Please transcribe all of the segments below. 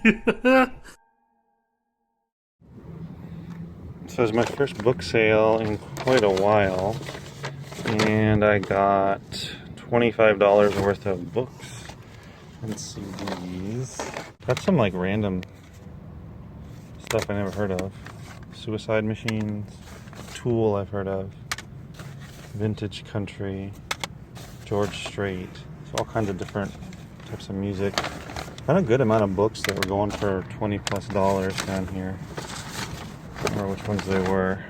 So it was my first book sale in quite a while, and I got $25 worth of books and CDs. Got some like random stuff I never heard of. Suicide Machines, Tool I've heard of, Vintage Country, George Strait. So all kinds of different types of music. Found a good amount of books that were going for $20+ down here. I don't remember which ones they were,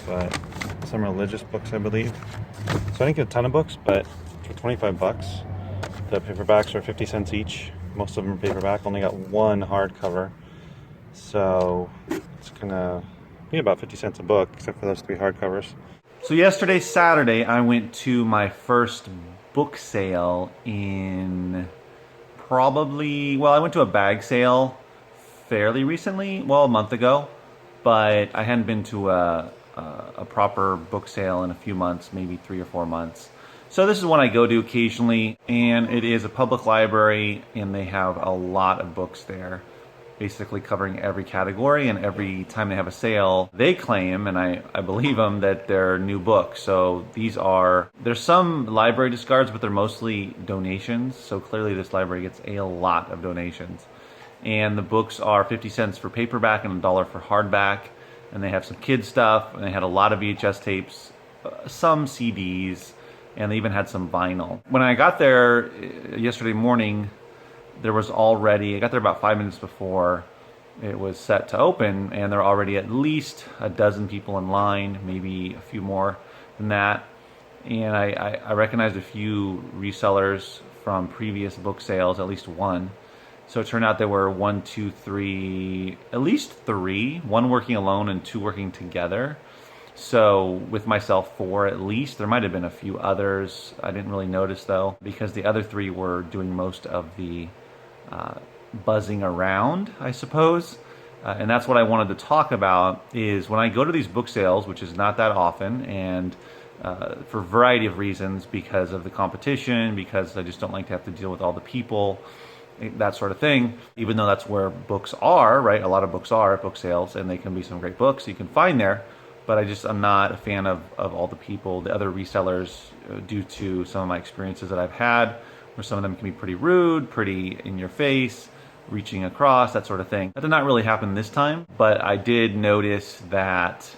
but some religious books, I believe. So I didn't get a ton of books, but for 25 bucks, the paperbacks are 50 cents each. Most of them are paperback. Only got one hardcover, so it's gonna be about 50 cents a book, except for those 3 hardcovers. So yesterday, Saturday, I went to my first book sale in I went to a bag sale fairly recently, well, a month ago. But I hadn't been to a proper book sale in a few months, maybe 3 or 4 months. So this is one I go to occasionally, and it is a public library, and they have a lot of books there, basically covering every category, and every time they have a sale, they claim, and I believe them, that they're new books. So there's some library discards, but they're mostly donations, so clearly this library gets a lot of donations. And the books are 50 cents for paperback and $1 for hardback. And they have some kids stuff, and they had a lot of VHS tapes, some CDs, and they even had some vinyl. When I got there yesterday morning, I got there about 5 minutes before it was set to open, and there are already at least a dozen people in line, maybe a few more than that. And I recognized a few resellers from previous book sales, at least one. So it turned out there were at least 3, 1 working alone and 2 working together. So with myself, 4 at least. There might have been a few others. I didn't really notice though, because the other 3 were doing most of the buzzing around, I suppose. And that's what I wanted to talk about, is when I go to these book sales, which is not that often, and for a variety of reasons, because of the competition, because I just don't like to have to deal with all the people, that sort of thing, even though that's where books are, right? A lot of books are at book sales, and they can be some great books you can find there, but I'm not a fan of all the people, the other resellers, due to some of my experiences that I've had, where some of them can be pretty rude, pretty in your face, reaching across, that sort of thing. That did not really happen this time, but I did notice that,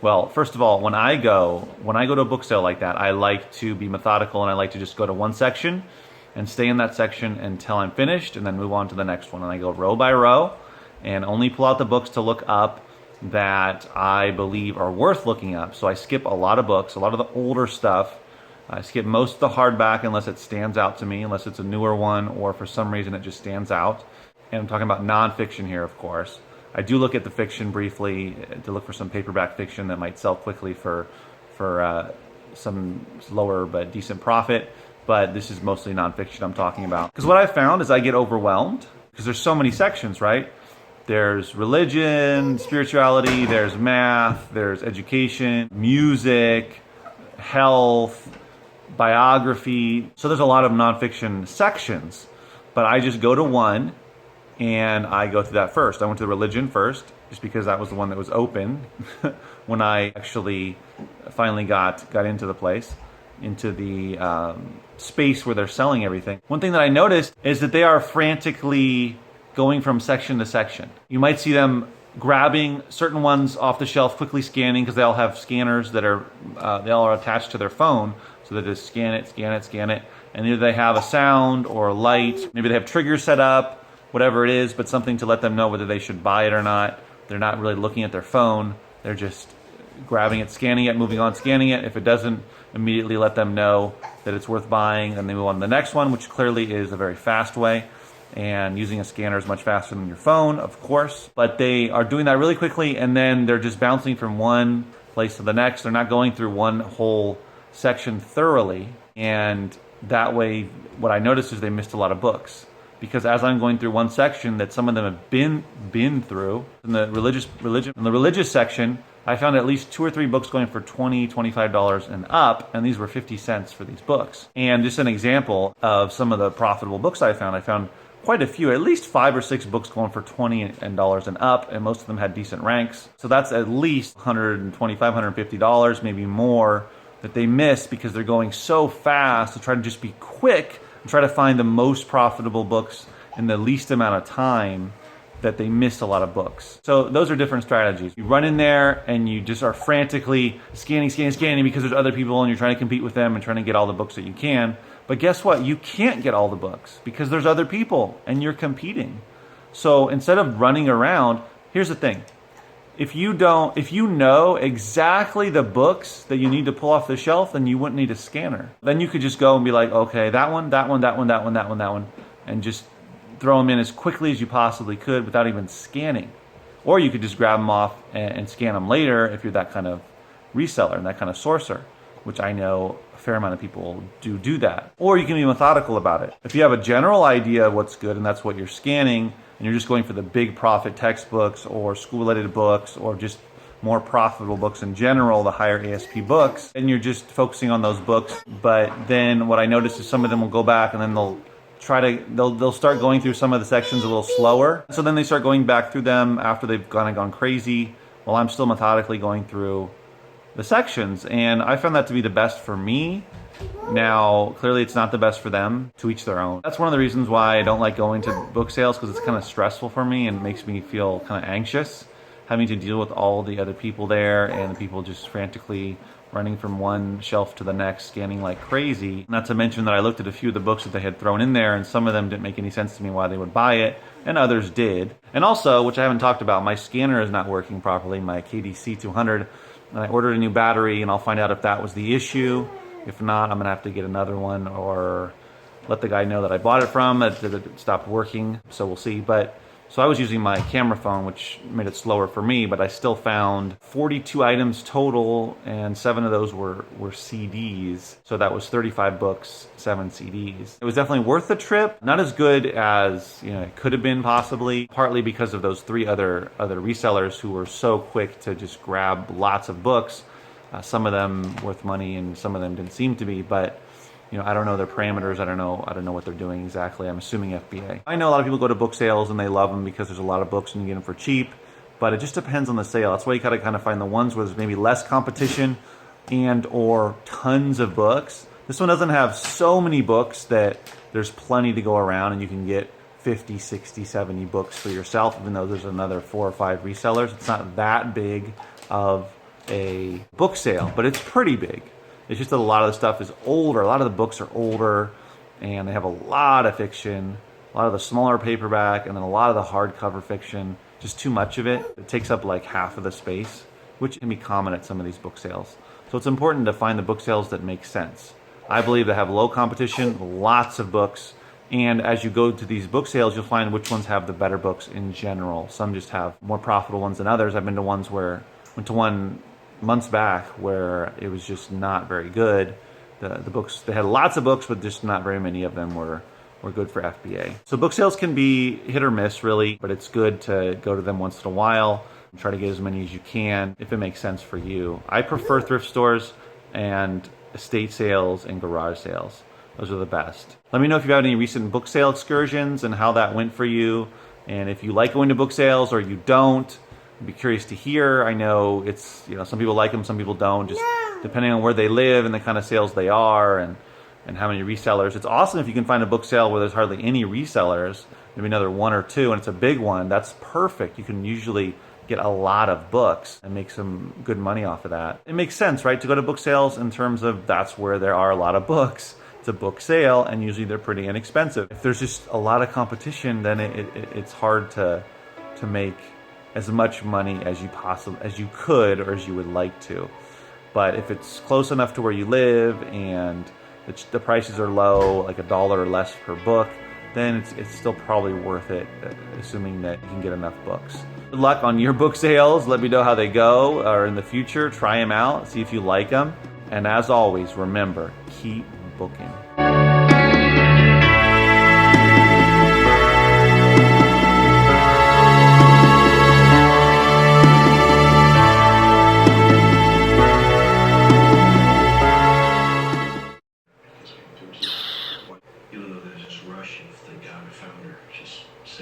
well, first of all, when I go to a book sale like that, I like to be methodical, and I like to just go to one section and stay in that section until I'm finished, and then move on to the next one. And I go row by row and only pull out the books to look up that I believe are worth looking up. So I skip a lot of books, a lot of the older stuff. I skip most of the hardback unless it stands out to me, unless it's a newer one or for some reason it just stands out. And I'm talking about nonfiction here, of course. I do look at the fiction briefly to look for some paperback fiction that might sell quickly for some lower but decent profit. But this is mostly nonfiction I'm talking about. Because what I found is I get overwhelmed, because there's so many sections, right? There's religion, spirituality, there's math, there's education, music, health, biography. So there's a lot of nonfiction sections, but I just go to one and I go through that first. I went to the religion first, just because that was the one that was open when I actually finally got into the place, into the space where they're selling everything. One thing that I noticed is that they are frantically going from section to section. You might see them grabbing certain ones off the shelf, quickly scanning, because they all have scanners that are they all are attached to their phone, so they just scan it, and either they have a sound or a light, maybe they have triggers set up, whatever it is, but something to let them know whether they should buy it or not. They're not really looking at their phone, they're just grabbing it, scanning it, moving on, scanning it. If it doesn't immediately let them know that it's worth buying, then they move on to the next one, which clearly is a very fast way. And using a scanner is much faster than your phone, of course. But they are doing that really quickly, and then they're just bouncing from one place to the next. They're not going through one whole section thoroughly. And that way, what I noticed is they missed a lot of books. Because as I'm going through one section that some of them have been through, in the religious section, I found at least 2 or 3 books going for $20, $25 and up, and these were 50 cents for these books. And just an example of some of the profitable books I found quite a few, at least 5 or 6 books going for $20 and up, and most of them had decent ranks. So that's at least $125, $150, maybe more, that they miss because they're going so fast to try to just be quick and try to find the most profitable books in the least amount of time, that they miss a lot of books. So those are different strategies. You run in there and you just are frantically scanning because there's other people and you're trying to compete with them and trying to get all the books that you can. But guess what? You can't get all the books because there's other people and you're competing. So instead of running around, here's the thing. If you know exactly the books that you need to pull off the shelf, then you wouldn't need a scanner. Then you could just go and be like, okay, that one, and just throw them in as quickly as you possibly could without even scanning. Or you could just grab them off and scan them later if you're that kind of reseller and that kind of sourcer, which I know a fair amount of people do that. Or you can be methodical about it. If you have a general idea of what's good and that's what you're scanning, and you're just going for the big profit textbooks or school-related books or just more profitable books in general, the higher ASP books, and you're just focusing on those books. But then what I noticed is some of them will go back and then they'll start going through some of the sections a little slower. So then they start going back through them after they've kind of gone crazy, while I'm still methodically going through the sections. And I found that to be the best for me. Now, clearly it's not the best for them, to each their own. That's one of the reasons why I don't like going to book sales, because it's kind of stressful for me and makes me feel kind of anxious, having to deal with all the other people there and the people just frantically running from one shelf to the next, scanning like crazy. Not to mention that I looked at a few of the books that they had thrown in there, and some of them didn't make any sense to me why they would buy it, and others did. And also, which I haven't talked about, my scanner is not working properly, my KDC 200, and I ordered a new battery, and I'll find out if that was the issue. If not, I'm gonna have to get another one or let the guy know that I bought it from, that it stopped working, so we'll see. So I was using my camera phone, which made it slower for me, but I still found 42 items total, and 7 of those were CDs. So that was 35 books, 7 CDs. It was definitely worth the trip. Not as good as it could have been possibly, partly because of those 3 other resellers who were so quick to just grab lots of books. Some of them worth money and some of them didn't seem to be, but I don't know their parameters. I don't know what they're doing exactly. I'm assuming FBA. I know a lot of people go to book sales and they love them because there's a lot of books and you get them for cheap, but it just depends on the sale. That's why you gotta kind of find the ones where there's maybe less competition and or tons of books. This one doesn't have so many books that there's plenty to go around and you can get 50, 60, 70 books for yourself, even though there's another 4 or 5 resellers. It's not that big of a book sale, but it's pretty big. It's just that a lot of the stuff is older. A lot of the books are older, and they have a lot of fiction, a lot of the smaller paperback, and then a lot of the hardcover fiction. Just too much of it. It takes up like half of the space, which can be common at some of these book sales. So it's important to find the book sales that make sense. I believe they have low competition, lots of books, and as you go to these book sales, you'll find which ones have the better books in general. Some just have more profitable ones than others. I've been to went to one months back where it was just not very good. The books, they had lots of books, but just not very many of them were good for FBA. So book sales can be hit or miss really, but it's good to go to them once in a while and try to get as many as you can if it makes sense for you. I prefer thrift stores and estate sales and garage sales. Those are the best. Let me know if you've had any recent book sale excursions and how that went for you. And if you like going to book sales or you don't, I'd be curious to hear. I know it's, some people like them, some people don't, just depending on where they live and the kind of sales they are and how many resellers. It's awesome if you can find a book sale where there's hardly any resellers, maybe another 1 or 2, and it's a big one. That's perfect. You can usually get a lot of books and make some good money off of that. It makes sense, right, to go to book sales in terms of that's where there are a lot of books. It's a book sale, and usually they're pretty inexpensive. If there's just a lot of competition, then it's hard to make as much money as you could or as you would like to. But if it's close enough to where you live and the prices are low, like $1 or less per book, then it's still probably worth it, assuming that you can get enough books. Good luck on your book sales. Let me know how they go, or in the future, try them out, see if you like them. And as always, remember, keep booking. Even though there's rush if the guy found her. Just say